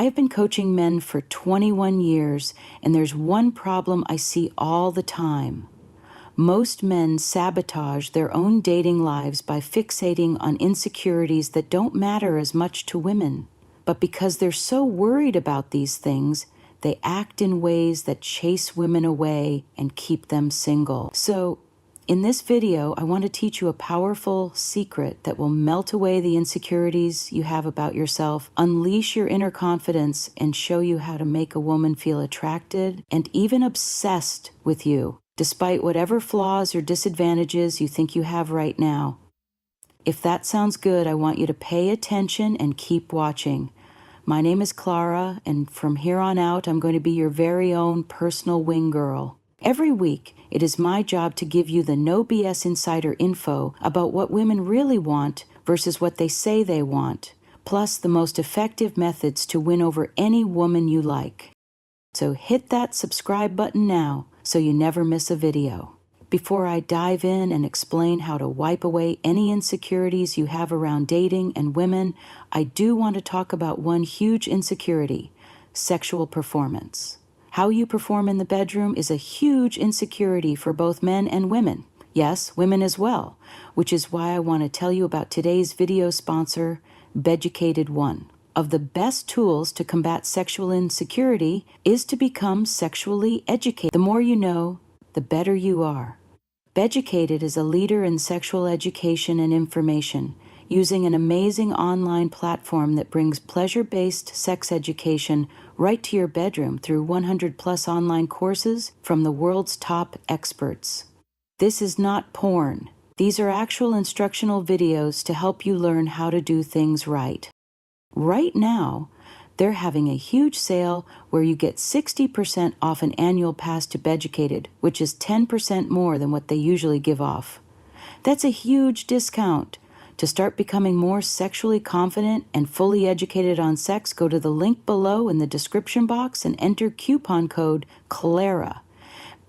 I have been coaching men for 21 years, and there's one problem I see all the time. Most men sabotage their own dating lives by fixating on insecurities that don't matter as much to women. But because they're so worried about these things, they act in ways that chase women away and keep them single. So, in this video, I want to teach you a powerful secret that will melt away the insecurities you have about yourself, unleash your inner confidence, and show you how to make a woman feel attracted and even obsessed with you, despite whatever flaws or disadvantages you think you have right now. If that sounds good, I want you to pay attention and keep watching. My name is Clara, and from here on out, I'm going to be your very own personal wing girl. Every week, it is my job to give you the no BS insider info about what women really want versus what they say they want, plus the most effective methods to win over any woman you like. So hit that subscribe button now so you never miss a video. Before I dive in and explain how to wipe away any insecurities you have around dating and women, I do want to talk about one huge insecurity: sexual performance. How you perform in the bedroom is a huge insecurity for both men and women. Yes, women as well, which is why I want to tell you about today's video sponsor, Beducated 1. Of the best tools to combat sexual insecurity is to become sexually educated. The more you know, the better you are. Beducated is a leader in sexual education and information, using an amazing online platform that brings pleasure-based sex education right to your bedroom through 100+ online courses from the world's top experts. This is not porn. These are actual instructional videos to help you learn how to do things right. Right now, they're having a huge sale where you get 60% off an annual pass to Beducated, which is 10% more than what they usually give off. That's a huge discount. To start becoming more sexually confident and fully educated on sex, go to the link below in the description box and enter coupon code CLARA.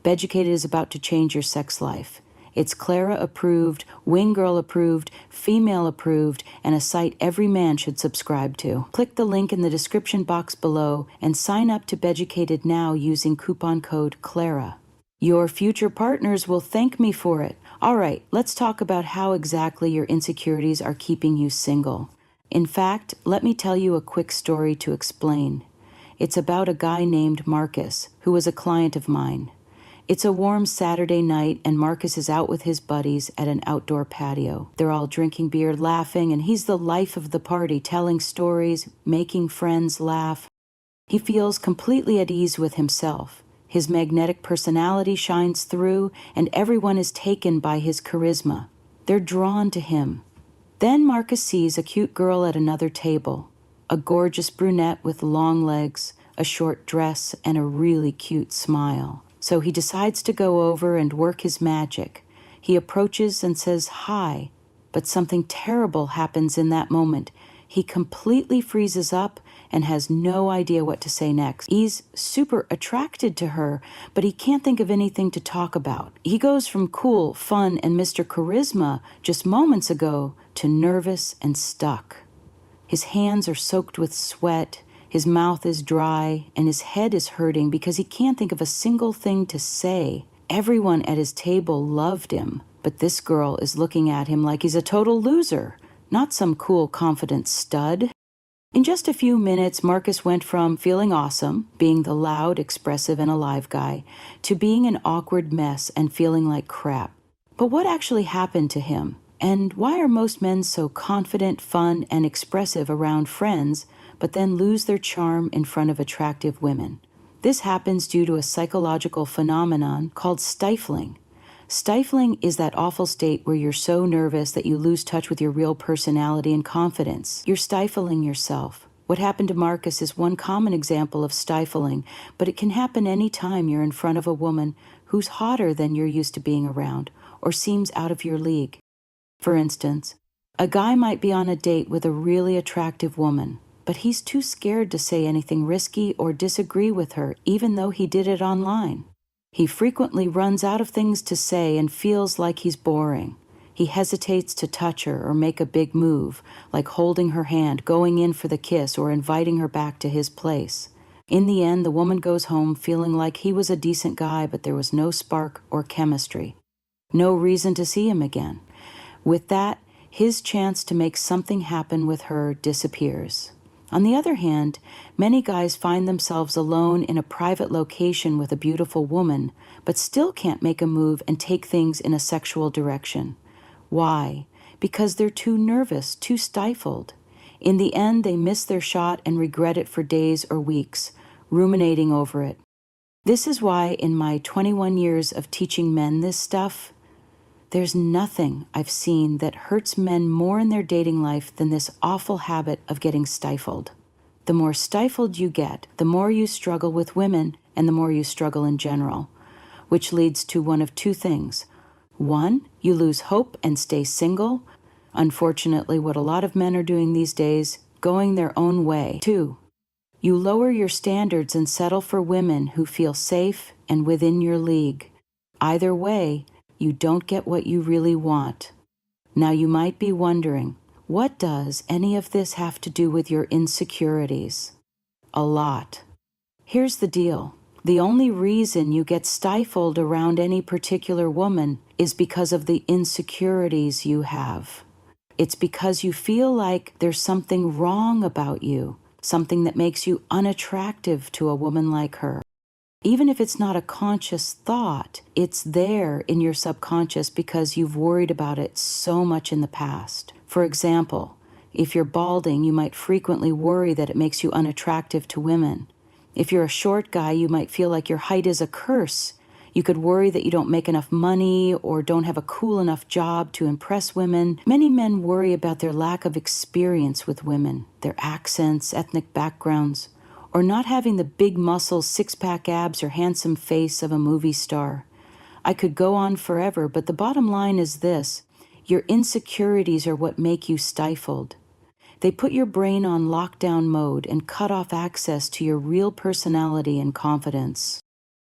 Beducated is about to change your sex life. It's Clara approved, wing girl approved, female approved, and a site every man should subscribe to. Click the link in the description box below and sign up to Beducated now using coupon code CLARA. Your future partners will thank me for it. All right, let's talk about how exactly your insecurities are keeping you single. In fact, let me tell you a quick story to explain. It's about a guy named Marcus, who was a client of mine. It's a warm Saturday night, and Marcus is out with his buddies at an outdoor patio. They're all drinking beer, laughing, and he's the life of the party, telling stories, making friends laugh. He feels completely at ease with himself. His magnetic personality shines through, and everyone is taken by his charisma. They're drawn to him. Then Marcus sees a cute girl at another table, a gorgeous brunette with long legs, a short dress, and a really cute smile. So he decides to go over and work his magic. He approaches and says hi, but something terrible happens in that moment. He completely freezes up and has no idea what to say next. He's super attracted to her, but he can't think of anything to talk about. He goes from cool, fun, and Mr. Charisma just moments ago to nervous and stuck. His hands are soaked with sweat, his mouth is dry, and his head is hurting because he can't think of a single thing to say. Everyone at his table loved him, but this girl is looking at him like he's a total loser, not some cool, confident stud. In just a few minutes, Marcus went from feeling awesome, being the loud, expressive, and alive guy, to being an awkward mess and feeling like crap. But what actually happened to him? And why are most men so confident, fun, and expressive around friends, but then lose their charm in front of attractive women? This happens due to a psychological phenomenon called stifling. Stifling is that awful state where you're so nervous that you lose touch with your real personality and confidence. You're stifling yourself. What happened to Marcus is one common example of stifling, but it can happen any time you're in front of a woman who's hotter than you're used to being around or seems out of your league. For instance, a guy might be on a date with a really attractive woman, but he's too scared to say anything risky or disagree with her, even though he did it online. He frequently runs out of things to say and feels like he's boring. He hesitates to touch her or make a big move, like holding her hand, going in for the kiss, or inviting her back to his place. In the end, the woman goes home feeling like he was a decent guy, but there was no spark or chemistry. No reason to see him again. With that, his chance to make something happen with her disappears. On the other hand, many guys find themselves alone in a private location with a beautiful woman, but still can't make a move and take things in a sexual direction. Why? Because they're too nervous, too stifled. In the end, they miss their shot and regret it for days or weeks, ruminating over it. This is why, in my 21 years of teaching men this stuff, there's nothing I've seen that hurts men more in their dating life than this awful habit of getting stifled. The more stifled you get, the more you struggle with women and the more you struggle in general, which leads to one of two things. One, you lose hope and stay single. Unfortunately, what a lot of men are doing these days, going their own way. Two, you lower your standards and settle for women who feel safe and within your league. Either way, you don't get what you really want. Now you might be wondering, what does any of this have to do with your insecurities? A lot. Here's the deal. The only reason you get stifled around any particular woman is because of the insecurities you have. It's because you feel like there's something wrong about you, something that makes you unattractive to a woman like her. Even if it's not a conscious thought, it's there in your subconscious because you've worried about it so much in the past. For example, if you're balding, you might frequently worry that it makes you unattractive to women. If you're a short guy, you might feel like your height is a curse. You could worry that you don't make enough money or don't have a cool enough job to impress women. Many men worry about their lack of experience with women, their accents, ethnic backgrounds, or not having the big muscles, six-pack abs, or handsome face of a movie star. I could go on forever, but the bottom line is this. Your insecurities are what make you stifled. They put your brain on lockdown mode and cut off access to your real personality and confidence.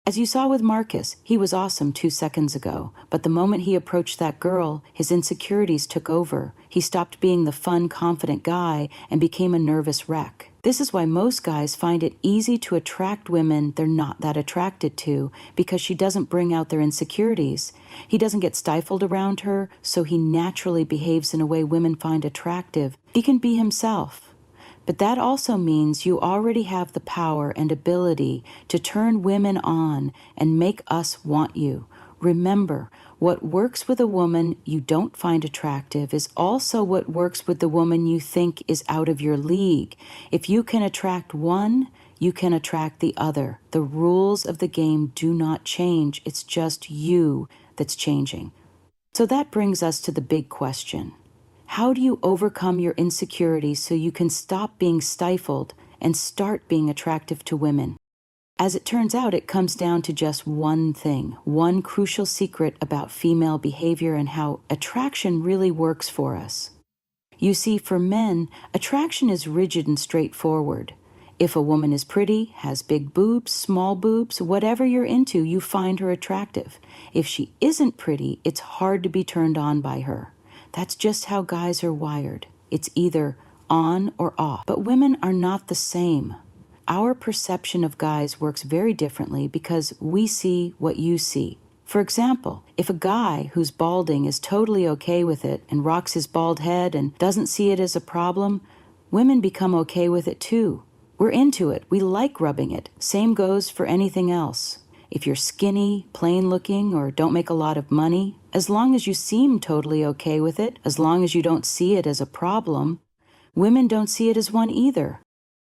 As you saw with Marcus, he was awesome 2 seconds ago, but the moment he approached that girl, his insecurities took over. He stopped being the fun, confident guy and became a nervous wreck. This is why most guys find it easy to attract women they're not that attracted to, because she doesn't bring out their insecurities. He doesn't get stifled around her, so he naturally behaves in a way women find attractive. He can be himself. But that also means you already have the power and ability to turn women on and make us want you. Remember, what works with a woman you don't find attractive is also what works with the woman you think is out of your league. If you can attract one, you can attract the other. The rules of the game do not change. It's just you that's changing. So that brings us to the big question. How do you overcome your insecurities so you can stop being stifled and start being attractive to women? As it turns out, it comes down to just one thing, one crucial secret about female behavior and how attraction really works for us. You see, for men, attraction is rigid and straightforward. If a woman is pretty, has big boobs, small boobs, whatever you're into, you find her attractive. If she isn't pretty, it's hard to be turned on by her. That's just how guys are wired. It's either on or off. But women are not the same. Our perception of guys works very differently because we see what you see. For example, if a guy who's balding is totally okay with it and rocks his bald head and doesn't see it as a problem, women become okay with it too. We're into it. We like rubbing it. Same goes for anything else. If you're skinny, plain looking, or don't make a lot of money, as long as you seem totally okay with it, as long as you don't see it as a problem, women don't see it as one either.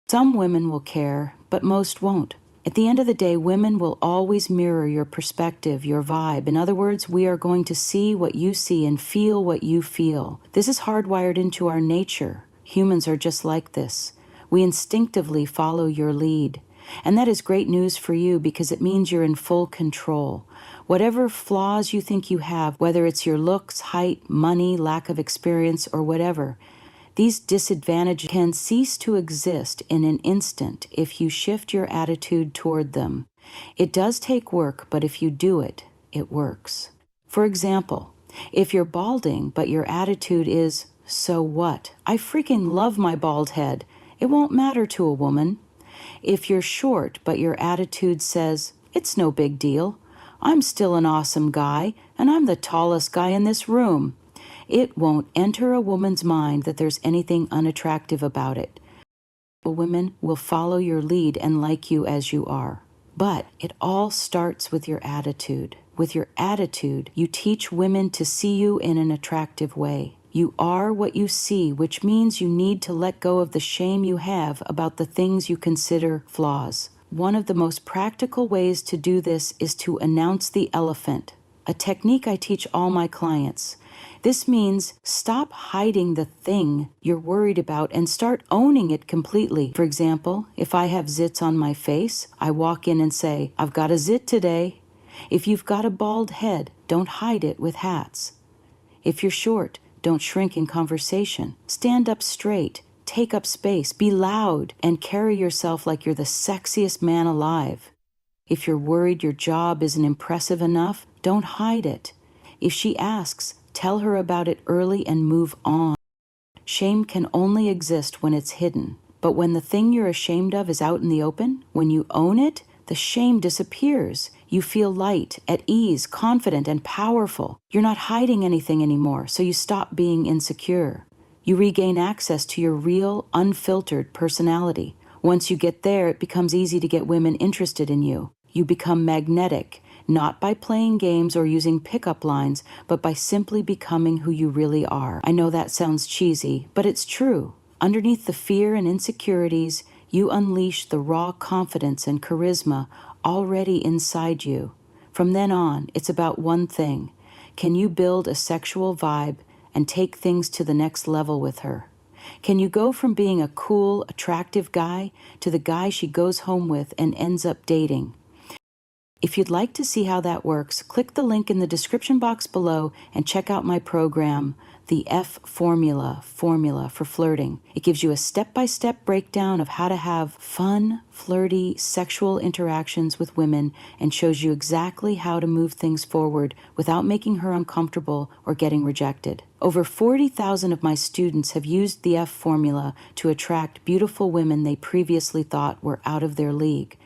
Some women will care, but most won't. At the end of the day, women will always mirror your perspective, your vibe. In other words, we are going to see what you see and feel what you feel. This is hardwired into our nature. Humans are just like this. We instinctively follow your lead. And that is great news for you because it means you're in full control. Whatever flaws you think you have, whether it's your looks, height, money, lack of experience, or whatever, these disadvantages can cease to exist in an instant if you shift your attitude toward them. It does take work, but if you do it, it works. For example, If you're balding, but your attitude is, so what? I freaking love my bald head. It won't matter to a woman. If you're short, but your attitude says, it's no big deal. I'm still an awesome guy, and I'm the tallest guy in this room. It won't enter a woman's mind that there's anything unattractive about it. Women will follow your lead and like you as you are. But it all starts with your attitude. With your attitude, you teach women to see you in an attractive way. You are what you see, which means you need to let go of the shame you have about the things you consider flaws. One of the most practical ways to do this is to announce the elephant, a technique I teach all my clients. This means stop hiding the thing you're worried about and start owning it completely. For example, if I have zits on my face, I walk in and say, I've got a zit today. If you've got a bald head, don't hide it with hats. If you're short, don't shrink in conversation. Stand up straight, take up space, be loud, and carry yourself like you're the sexiest man alive. If you're worried your job isn't impressive enough, don't hide it. If she asks, tell her about it early and move on. Shame can only exist when it's hidden. But when the thing you're ashamed of is out in the open, when you own it, the shame disappears. You feel light, at ease, confident, and powerful. You're not hiding anything anymore, so you stop being insecure. You regain access to your real, unfiltered personality. Once you get there, it becomes easy to get women interested in you. You become magnetic, not by playing games or using pickup lines, but by simply becoming who you really are. I know that sounds cheesy, but it's true. Underneath the fear and insecurities, you unleash the raw confidence and charisma already inside you. From then on, it's about one thing. Can you build a sexual vibe and take things to the next level with her? Can you go from being a cool, attractive guy to the guy she goes home with and ends up dating? If you'd like to see how that works, click the link in the description box below and check out my program, the F Formula for Flirting. It gives you a step-by-step breakdown of how to have fun, flirty, sexual interactions with women and shows you exactly how to move things forward without making her uncomfortable or getting rejected. Over 40,000 of my students have used the F Formula to attract beautiful women they previously thought were out of their league.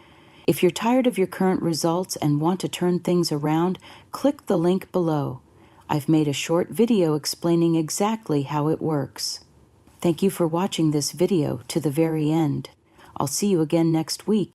If you're tired of your current results and want to turn things around, click the link below. I've made a short video explaining exactly how it works. Thank you for watching this video to the very end. I'll see you again next week.